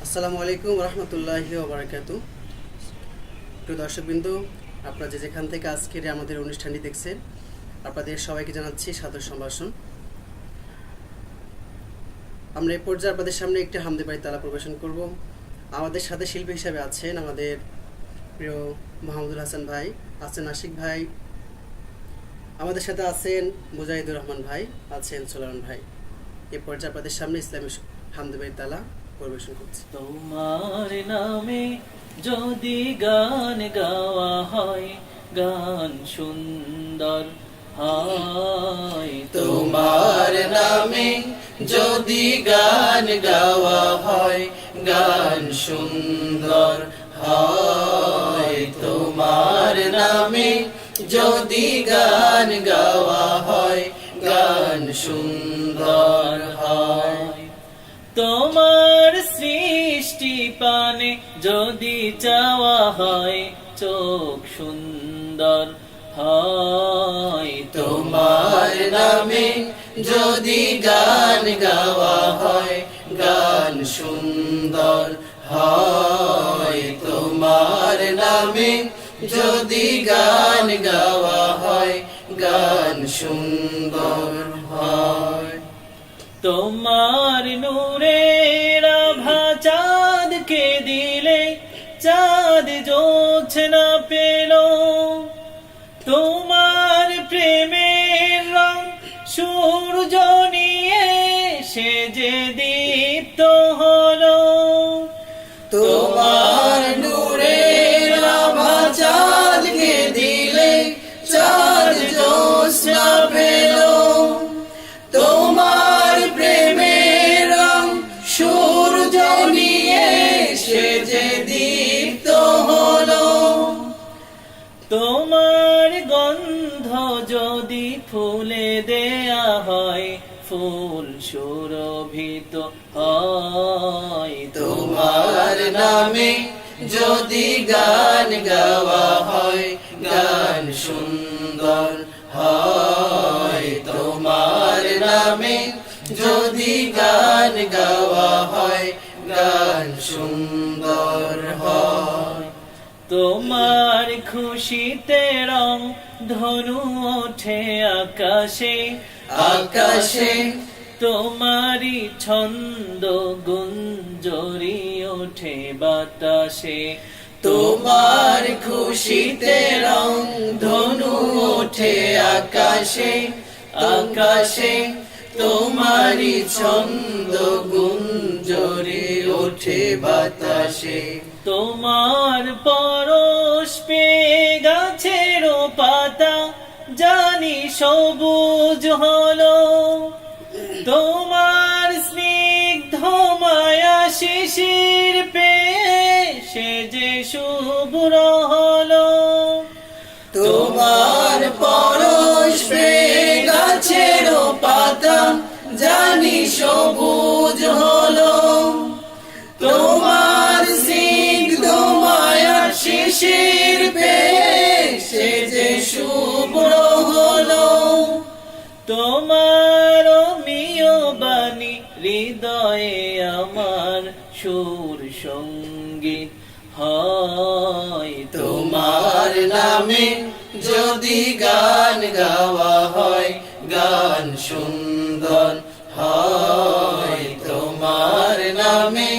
আসসালামু আলাইকুম রহমতুল্লাহি ওয়া বারাকাতুহু। প্রিয় দর্শকবৃন্দ, আপনারা যেখান থেকে আজকের আমাদের অনুষ্ঠানটি দেখছেন, আপনাদের সবাইকে জানাচ্ছি সাদর সম্ভাষণ। আমরা এই পর্যায়ে আপনাদের সামনে একটি হামদে বাড়ি তালা পরিবেশন করব। আমাদের সাথে শিল্পী হিসাবে আছেন আমাদের প্রিয় মাহমুদুল হাসান ভাই, আছেন আশিক ভাই, আমাদের সাথে আছেন মুজাহিদুর রহমান ভাই, আছেন সোলায়মান ভাই। এই পর্যায়ে আপনাদের সামনে ইসলামী হামদে বাড়ি তালা পরিবেশন করছি। তোমার নামে যদি গান গাওয়া হয়, গান সুন্দর হয়। তোমার নামে যদি গান গাওয়া হয়, গান সুন্দর হয়। তোমার নামে যদি গান গাওয়া হয়, গান সুন্দর হয়। তোমার সৃষ্টি পানে যদি চাওয়া হয়, চোখ সুন্দর হয়। তোমার নামে যদি গান গাওয়া হয়, গান সুন্দর হয়। তোমার নামে যদি গান গাওয়া হয়, গান সুন্দর হয়। তোমার নূরের আভা চাঁদকে দিলে, চাঁদ জোছনা পেল। তোমার প্রেমের রং সূর্য নিয়ে সে যে দীপ্ত হলো। তোমার নূরের আভা চাঁদকে দিলে, চাঁদ জ্যোৎস্না পেল। তোমার প্রেমের রং সূর্য নিয়ে সে যে দীপ্ত হলো। তোমার গন্ধ যদি ফুলে দেয়া হয়, ফুল সুরভিত হয়। তোমার নামে যদি গান গাওয়া হয়, গান সুন্দর হয়। তোমার নামে যদি গান গাওয়া হয়, গান সুন্দর হয়। তোমার খুশিতে রং ধনু ওঠে আকাশে, আকাশে তোমারি ছন্দ গুঞ্জরি ওঠে বাতাসে। তোমার খুশিতে রং ধনু ওঠে আকাশে, আকাশে তোমারি ছন্দ গুঞ্জরি ওঠে বাতাসে। তোমার পরশ পেয়ে গাছের পাতা জানি সবুজ হলো। তোমার স্নিগ্ধ মায়া শিশির পেয়ে সে যে শুভ্র হলো। তোমার পরশ পেয়ে গাছের পাতা জানি সবুজ হলো। তোমার স্নিগ্ধ মায়া শিশির পেয়ে সে যে শুভ্র হলো। তোমার মিয় বাণী হৃদয়ে আমার সুর সঙ্গীত হয়। তোমার নামে যদি গান গাওয়া হয়, গান সুন্দর হয়। তোমার নামে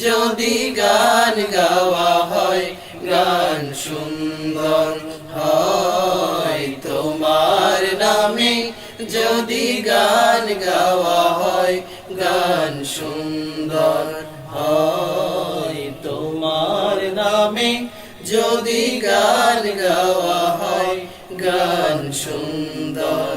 যদি গান গাওয়া হয়, গান সুন্দর হয়। তোমার নামে যদি গান গাওয়া হয়, গান সুন্দর হয়। তোমার নামে যদি গান গাওয়া হয়, গান সুন্দর